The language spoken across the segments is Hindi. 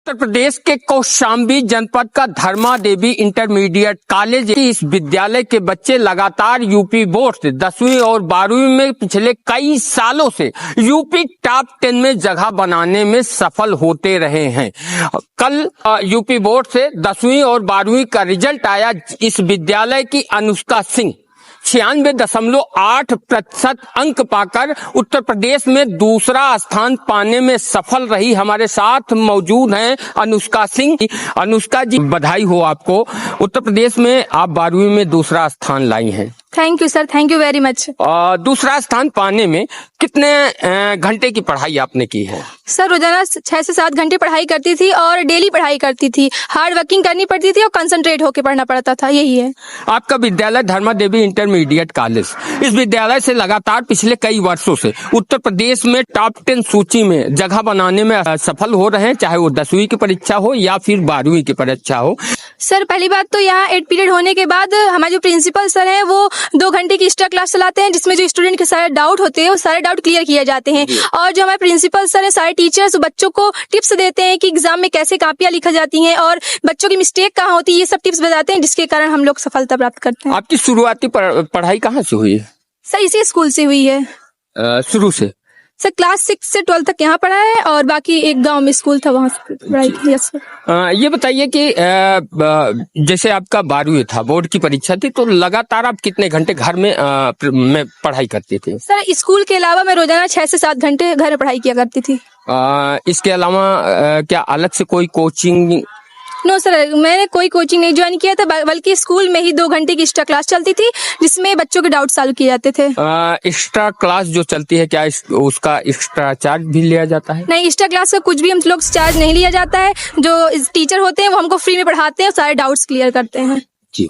उत्तर प्रदेश के कौशाम्बी जनपद का धर्मा देवी इंटरमीडिएट कॉलेज इस विद्यालय के बच्चे लगातार यूपी बोर्ड से 10वीं और 12वीं में पिछले कई सालों से यूपी टॉप 10 में जगह बनाने में सफल होते रहे हैं। कल यूपी बोर्ड से 10वीं और 12वीं का रिजल्ट आया। इस विद्यालय की अनुष्का सिंह 96.8% अंक पाकर उत्तर प्रदेश में दूसरा स्थान पाने में सफल रही। हमारे साथ मौजूद हैं अनुष्का सिंह। अनुष्का जी, बधाई हो आपको। उत्तर प्रदेश में आप 12वीं में दूसरा स्थान लाई हैं। Thank you sir, thank you very much. दूसरा स्थान पाने में कितने घंटे की पढ़ाई आपने की है? सर रोजाना 6 से 7 घंटे पढ़ाई करती थी और डेली पढ़ाई करती थी। हार्ड वर्किंग करनी पड़ती थी और कंसंट्रेट होकर पढ़ना पड़ता था, यही है। आपका विद्यालय धर्मा देवी इंटरमीडिएट कॉलेज, इस विद्यालय से लगातार पिछले कई वर्षों से उत्तर प्रदेश में टॉप 10 सूची में जगह बनाने में सफल हो रहे हैं, चाहे वो 10वीं की परीक्षा हो या फिर 12वीं की परीक्षा हो। सर पहली बात तो यहाँ 8 पीरियड होने के बाद हमारे जो प्रिंसिपल सर हैं वो 2 घंटे की एक्स्ट्रा क्लास चलाते हैं, जिसमें जो स्टूडेंट के सारे डाउट होते हैं वो सारे डाउट क्लियर किए जाते हैं। और जो हमारे प्रिंसिपल सर हैं, सारे टीचर्स बच्चों को टिप्स देते हैं कि एग्जाम में कैसे कापियां लिखा जाती हैं और बच्चों की मिस्टेक कहाँ होती है, ये सब टिप्स बताते हैं, जिसके कारण हम लोग सफलता प्राप्त करते हैं। आपकी शुरुआती पढ़ाई कहाँ से हुई है? सर इसी स्कूल से हुई है। शुरू से? सर क्लास 6 से 12 तक यहाँ पढ़ा है और बाकी एक गांव में स्कूल था, वहाँ से पढ़ाई की। Yes sir. ये बताइए कि जैसे आपका 12वीं था, बोर्ड की परीक्षा थी, तो लगातार आप कितने घंटे घर में पढ़ाई करते थे? सर स्कूल के अलावा मैं रोजाना 6 से 7 घंटे घर में पढ़ाई किया करती थी। इसके अलावा क्या अलग से कोई कोचिंग? नो सर, मैंने कोई कोचिंग नहीं ज्वाइन किया था, बल्कि स्कूल में ही 2 घंटे की एक्स्ट्रा क्लास चलती थी, जिसमें बच्चों के डाउट सॉल्व किए जाते थे। एक्स्ट्रा क्लास जो चलती है, क्या उसका एक्स्ट्रा चार्ज भी लिया जाता है? नहीं, एक्स्ट्रा क्लास का कुछ भी हम लोग चार्ज नहीं लिया जाता है। जो टीचर होते हैं वो हमको फ्री में पढ़ाते हैं और सारे डाउट्स क्लियर करते हैं। जी।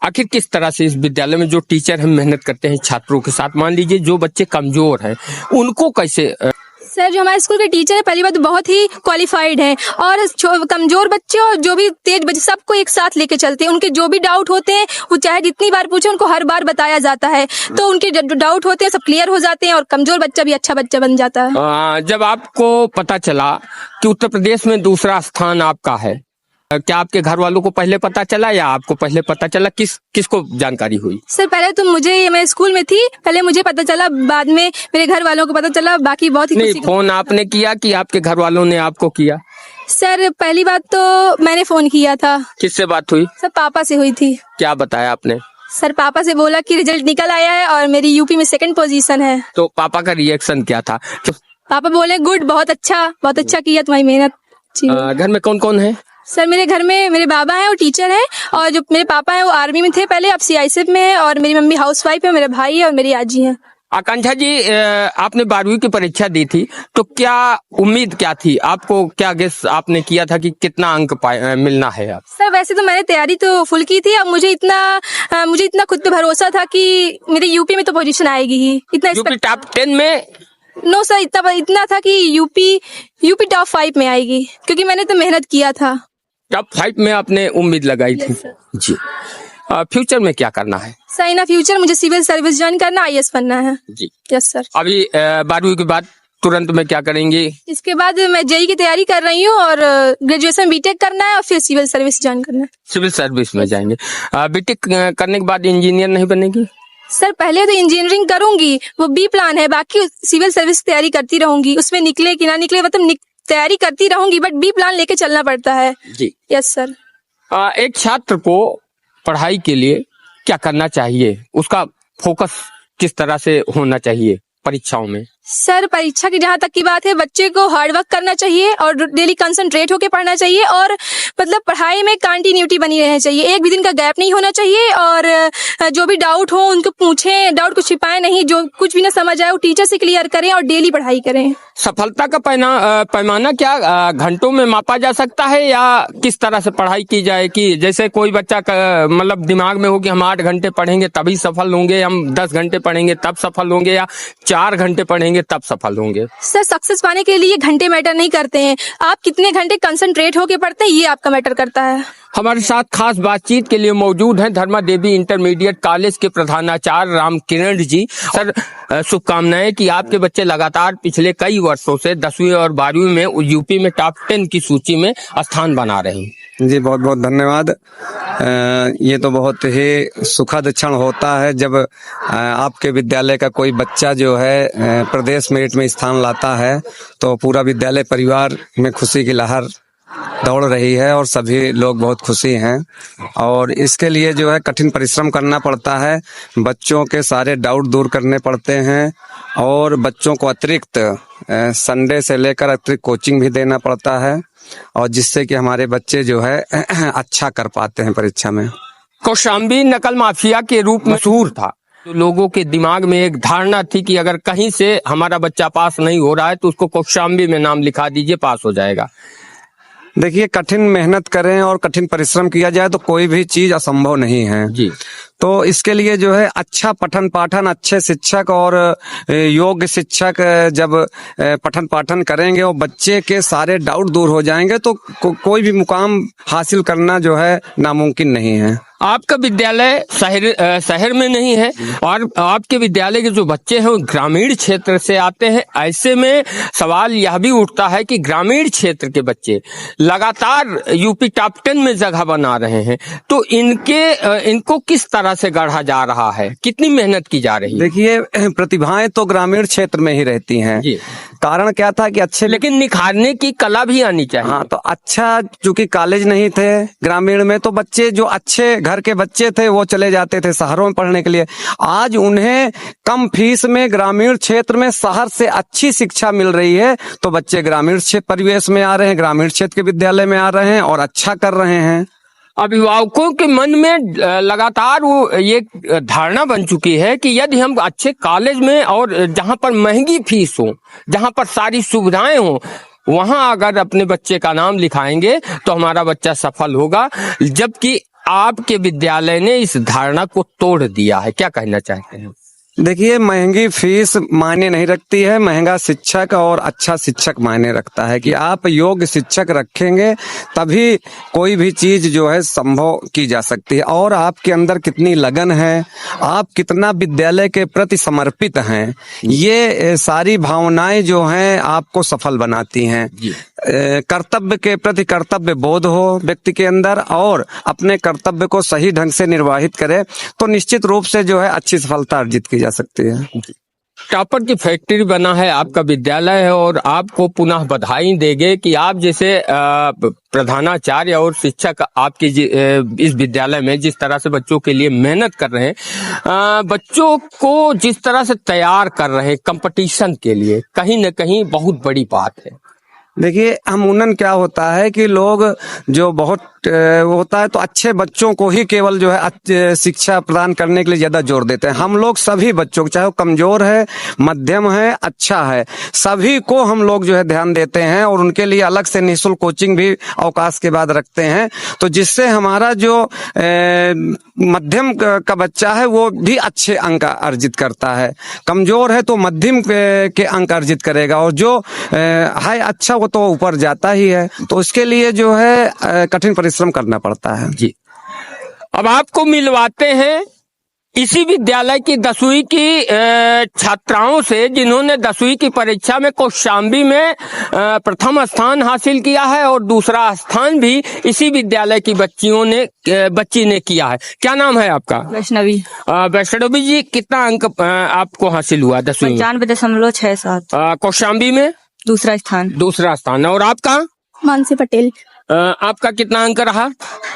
आखिर किस तरह से इस विद्यालय में जो टीचर हम मेहनत करते हैं छात्रों के साथ, मान लीजिए जो बच्चे कमजोर हैं, उनको कैसे? सर जो हमारे स्कूल के टीचर है, पहली बात बहुत ही क्वालिफाइड हैं और कमजोर बच्चे और जो भी तेज बच्चे सबको एक साथ लेके चलते हैं। उनके जो भी डाउट होते हैं वो चाहे जितनी बार पूछे, उनको हर बार बताया जाता है, तो उनके जो डाउट होते हैं सब क्लियर हो जाते हैं और कमजोर बच्चा भी अच्छा बच्चा बन जाता है। जब आपको पता चला कि उत्तर प्रदेश में दूसरा स्थान आपका है, क्या आपके घर वालों को पहले पता चला या आपको पहले पता चला? किसको जानकारी हुई? सर पहले तो मैं स्कूल में थी, पहले मुझे पता चला, बाद में मेरे घर वालों को पता चला। बाकी बहुत ही नहीं, फोन आपने किया कि आपके घर वालों ने आपको किया? सर पहली बात तो मैंने फोन किया था। किससे बात हुई? सर पापा से हुई थी। क्या बताया आपने? सर पापा से बोला कि रिजल्ट निकल आया है और मेरी यूपी में 2nd पोजीशन है। तो पापा का रिएक्शन क्या था? पापा बोले गुड, बहुत अच्छा किया तुम्हारी मेहनत। घर में कौन कौन है? सर मेरे घर में मेरे बाबा हैं, वो टीचर हैं, और जो मेरे पापा हैं वो आर्मी में थे पहले, अब CISF में है, और मेरी मम्मी हाउसवाइफ है, मेरा भाई है और मेरी आजी है। आकांक्षा जी, आपने 12वीं की परीक्षा दी थी, तो क्या उम्मीद क्या थी आपको? क्या गेस आपने किया था कि कितना अंक मिलना है आप? सर वैसे तो मैंने तैयारी तो फुल की थी, अब मुझे इतना खुद पे भरोसा था कि मेरे यूपी में तो पोजीशन आएगी ही। इतना यूपी टॉप 10 में? नो सर, इतना था कि यूपी टॉप 5 में आएगी, क्योंकि मैंने तो मेहनत किया था। टॉप 5 में आपने उम्मीद लगाई थी? जी। फ्यूचर में क्या करना है? सर इन फ्यूचर मुझे सिविल सर्विस ज्वाइन करना, IAS बनना है। जी। Yes sir. अभी 12वीं के बाद तुरंत में क्या करेंगे? इसके बाद मैं JEE की तैयारी कर रही हूँ और ग्रेजुएशन BTech करना है और फिर सिविल सर्विस ज्वाइन करना है। सिविल सर्विस में जाएंगे। BTech करने के बाद इंजीनियर नहीं बनेगी? सर पहले तो इंजीनियरिंग करूंगी, वो B प्लान है, बाकी सिविल सर्विस तैयारी करती रहूंगी, उसमें निकले कि ना निकले मतलब तैयारी करती रहूंगी, बट B प्लान लेके चलना पड़ता है। जी। Yes sir. एक छात्र को पढ़ाई के लिए क्या करना चाहिए? उसका फोकस किस तरह से होना चाहिए परीक्षाओं में? सर परीक्षा की जहाँ तक की बात है, बच्चे को हार्ड वर्क करना चाहिए और डेली कंसंट्रेट होकर पढ़ना चाहिए, और मतलब पढ़ाई में कंटिन्यूटी बनी रहनी चाहिए, एक भी दिन का गैप नहीं होना चाहिए, और जो भी डाउट हो उनको पूछें, डाउट को छिपाएं नहीं, जो कुछ भी ना समझ आए वो टीचर से क्लियर करें और डेली पढ़ाई करें। सफलता का पैमाना क्या घंटों में मापा जा सकता है, या किस तरह से पढ़ाई की जाए? कि जैसे कोई बच्चा मतलब दिमाग में हो कि हम 8 घंटे पढ़ेंगे तभी सफल होंगे, हम 10 घंटे पढ़ेंगे तब सफल होंगे, या 4 घंटे पढ़ेंगे करेंगे तब सफल होंगे। सर सक्सेस पाने के लिए घंटे मैटर नहीं करते हैं, आप कितने घंटे कंसंट्रेट होके पढ़ते हैं ये आपका मैटर करता है। हमारे साथ खास बातचीत के लिए मौजूद हैं धर्मा देवी इंटरमीडिएट कॉलेज के प्रधानाचार्य राम किरण जी। सर, शुभकामनाएं कि आपके बच्चे लगातार पिछले कई वर्षों से 10वीं और 12वीं में यूपी में टॉप 10 की सूची में स्थान बना रहे हैं। जी बहुत बहुत धन्यवाद। ये तो बहुत ही सुखद क्षण होता है जब आपके विद्यालय का कोई बच्चा जो है प्रदेश मेरिट में स्थान लाता है, तो पूरा विद्यालय परिवार में खुशी की लहर दौड़ रही है और सभी लोग बहुत खुशी हैं। और इसके लिए जो है कठिन परिश्रम करना पड़ता है, बच्चों के सारे डाउट दूर करने पड़ते हैं और बच्चों को अतिरिक्त संडे से लेकर अतिरिक्त कोचिंग भी देना पड़ता है, और जिससे कि हमारे बच्चे जो है अच्छा कर पाते हैं परीक्षा में। कौशाम्बी नकल माफिया के रूप में मशहूर था, तो लोगों के दिमाग में एक धारणा थी कि अगर कहीं से हमारा बच्चा पास नहीं हो रहा है तो उसको कौशाम्बी में नाम लिखा दीजिए, पास हो जाएगा। देखिए, कठिन मेहनत करें और कठिन परिश्रम किया जाए तो कोई भी चीज असंभव नहीं है जी। तो इसके लिए जो है अच्छा पठन पाठन, अच्छे शिक्षक और योग्य शिक्षक जब पठन पाठन करेंगे और बच्चे के सारे डाउट दूर हो जाएंगे तो कोई भी मुकाम हासिल करना जो है नामुमकिन नहीं है। आपका विद्यालय शहर में नहीं है और आपके विद्यालय के जो बच्चे हैं वो ग्रामीण क्षेत्र से आते हैं। ऐसे में सवाल यह भी उठता है कि ग्रामीण क्षेत्र के बच्चे लगातार यूपी टॉप 10 में जगह बना रहे हैं, तो इनको किस तरह से गढ़ा जा रहा है, कितनी मेहनत की जा रही है? देखिए, प्रतिभाएं तो ग्रामीण क्षेत्र में ही रहती हैं। कारण क्या था कि अच्छे, लेकिन निखारने की कला भी आनी चाहिए। हाँ, तो अच्छा चूंकि कॉलेज नहीं थे ग्रामीण में, तो बच्चे जो अच्छे घर के बच्चे थे वो चले जाते थे शहरों में पढ़ने के लिए। आज उन्हें कम फीस में ग्रामीण क्षेत्र में शहर से अच्छी शिक्षा मिल रही है, तो बच्चे ग्रामीण क्षेत्र परिवेश में आ रहे हैं, ग्रामीण क्षेत्र के विद्यालय में आ रहे हैं और अच्छा कर रहे हैं। अभिभावकों के मन में लगातार वो ये धारणा बन चुकी है कि यदि हम अच्छे कॉलेज में और जहां पर महंगी फीस हो, जहां पर सारी सुविधाएं हो, वहां अगर अपने बच्चे का नाम लिखाएंगे तो हमारा बच्चा सफल होगा, जबकि आपके विद्यालय ने इस धारणा को तोड़ दिया है। क्या कहना चाहते हैं? देखिए, महंगी फीस मायने नहीं रखती है, महंगा शिक्षक और अच्छा शिक्षक मायने रखता है कि आप योग्य शिक्षक रखेंगे तभी कोई भी चीज जो है संभव की जा सकती है। और आपके अंदर कितनी लगन है, आप कितना विद्यालय के प्रति समर्पित हैं, ये सारी भावनाएं जो हैं आपको सफल बनाती हैं। कर्तव्य के प्रति कर्तव्य बोध हो व्यक्ति के अंदर और अपने कर्तव्य को सही ढंग से निर्वाहित करे तो निश्चित रूप से जो है अच्छी सफलता अर्जित की जा सकती है। टॉपर की फैक्ट्री बना है आपका विद्यालय है और आपको पुनः बधाई देंगे कि आप जैसे प्रधानाचार्य और शिक्षक आपके इस विद्यालय में जिस तरह से बच्चों के लिए मेहनत कर रहे हैं, बच्चों को जिस तरह से तैयार कर रहे हैं कंपटीशन के लिए, कहीं न कहीं बहुत बड़ी बात है। देखिए, अमूमन क्या होता है कि लोग जो बहुत होता है तो अच्छे बच्चों को ही केवल जो है शिक्षा प्रदान करने के लिए ज्यादा जोर देते हैं। हम लोग सभी बच्चों को, चाहे वो कमजोर है, मध्यम है, अच्छा है, सभी को हम लोग जो है ध्यान देते हैं और उनके लिए अलग से निःशुल्क कोचिंग भी अवकाश के बाद रखते हैं, तो जिससे हमारा जो मध्यम का बच्चा है वो भी अच्छे अंक अर्जित करता है। कमजोर है तो मध्यम के अंक अर्जित करेगा और जो है अच्छा वो तो ऊपर जाता ही है। तो इसके लिए जो है कठिन परिश्रम करना पड़ता है। जी, अब आपको मिलवाते हैं इसी विद्यालय की 10वीं की छात्राओं से जिन्होंने 10वीं की परीक्षा में कौशाम्बी में प्रथम स्थान हासिल किया है और दूसरा स्थान भी इसी विद्यालय की बच्ची ने किया है। क्या नाम है आपका? वैष्णवी। वैष्णवी जी, कितना अंक आपको हासिल हुआ 10वीं में? 95.67। कौशाम्बी में दूसरा स्थान। और आपका? मानसी पटेल। आपका कितना अंक रहा?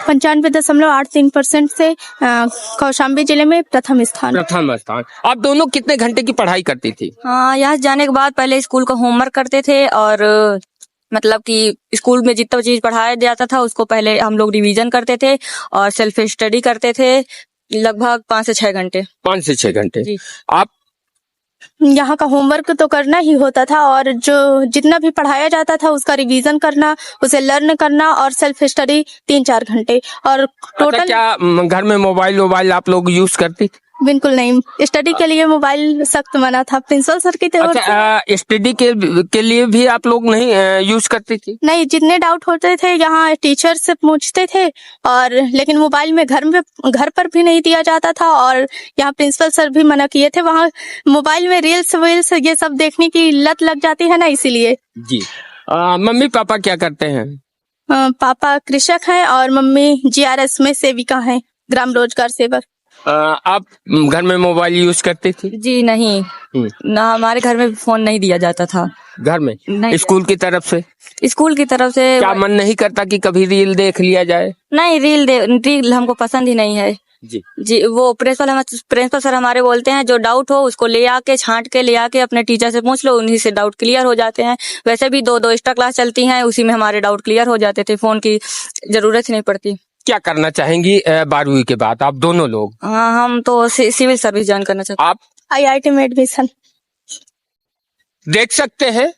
95.83% से कौशाम्बी जिले में प्रथम स्थान। आप दोनों कितने घंटे की पढ़ाई करती थी? हाँ, यहाँ जाने के बाद पहले स्कूल का होमवर्क करते थे और मतलब कि स्कूल में जितना चीज पढ़ाया जाता था उसको पहले हम लोग रिवीजन करते थे और सेल्फ स्टडी करते थे लगभग 5 से 6 घंटे। 5 से 6 घंटे। आप? यहाँ का होमवर्क तो करना ही होता था और जो जितना भी पढ़ाया जाता था उसका रिवीजन करना, उसे लर्न करना और सेल्फ स्टडी 3-4 घंटे। और टोटल क्या घर में मोबाइल आप लोग यूज करती? बिल्कुल नहीं, स्टडी के लिए मोबाइल सख्त मना था प्रिंसिपल सर की तरफ से। अच्छा, स्टडी के लिए भी आप लोग नहीं यूज करते थे? नहीं, जितने डाउट होते थे यहाँ टीचर से पूछते थे, और लेकिन मोबाइल में घर पर भी नहीं दिया जाता था, और यहाँ प्रिंसिपल सर भी मना किए थे। वहाँ मोबाइल में रील्स वील्स ये सब देखने की लत लग जाती है ना, इसीलिए। जी। मम्मी पापा क्या करते हैं? पापा कृषक हैं और मम्मी GRS में सेविका हैं, ग्राम रोजगार सेवक। आप घर में मोबाइल यूज करती थी? जी नहीं, ना हमारे घर में फोन नहीं दिया जाता था। घर में नहीं। स्कूल की तरफ से? स्कूल की तरफ से क्या मन नहीं करता कि कभी रील देख लिया जाए? नहीं, रील हमको पसंद ही नहीं है। जी, वो प्रिंसिपल सर हमारे बोलते हैं जो डाउट हो उसको ले आके छांट के ले आके अपने टीचर से पूछ लो, उन्हीं से डाउट क्लियर हो जाते हैं। वैसे भी 2 एक्स्ट्रा क्लास चलती हैं, उसी में हमारे डाउट क्लियर हो जाते थे, फोन की जरूरत ही नहीं पड़ती। क्या करना चाहेंगी 12वीं के बाद आप दोनों लोग? हाँ, हम तो सिविल सर्विस ज्वाइन करना चाहते हैं। आप? IIT में एडमिशन। देख सकते हैं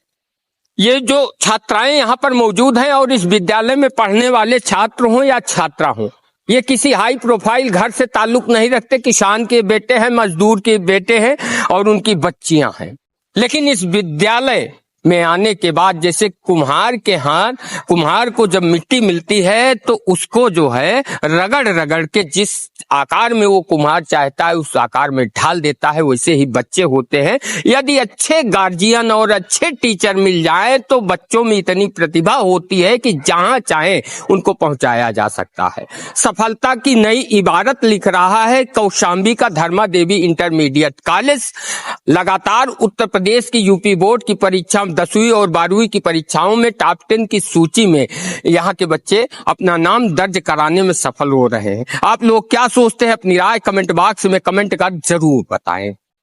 ये जो छात्राएं यहाँ पर मौजूद हैं, और इस विद्यालय में पढ़ने वाले छात्र हों या छात्रा हों, ये किसी हाई प्रोफाइल घर से ताल्लुक नहीं रखते। किसान के बेटे हैं, मजदूर के बेटे हैं और उनकी बच्चियां हैं। लेकिन इस विद्यालय में आने के बाद, जैसे कुम्हार को जब मिट्टी मिलती है तो उसको जो है रगड़ रगड़ के जिस आकार में वो कुम्हार चाहता है उस आकार में ढाल देता है। वैसे ही बच्चे होते हैं। यदि अच्छे गार्जियन और अच्छे टीचर मिल जाए तो बच्चों में इतनी प्रतिभा होती है कि जहां चाहे उनको पहुंचाया जा सकता है। सफलता की नई इबारत लिख रहा है कौशाम्बी का धर्मा देवी इंटरमीडिएट कॉलेज। लगातार उत्तर प्रदेश की यूपी बोर्ड की परीक्षा 10वीं और 12वीं की परीक्षाओं में टॉप 10 की सूची में यहाँ के बच्चे अपना नाम दर्ज कराने में सफल हो रहे हैं। आप लोग क्या सोचते हैं? अपनी राय कमेंट बॉक्स में कमेंट कर जरूर बताएं।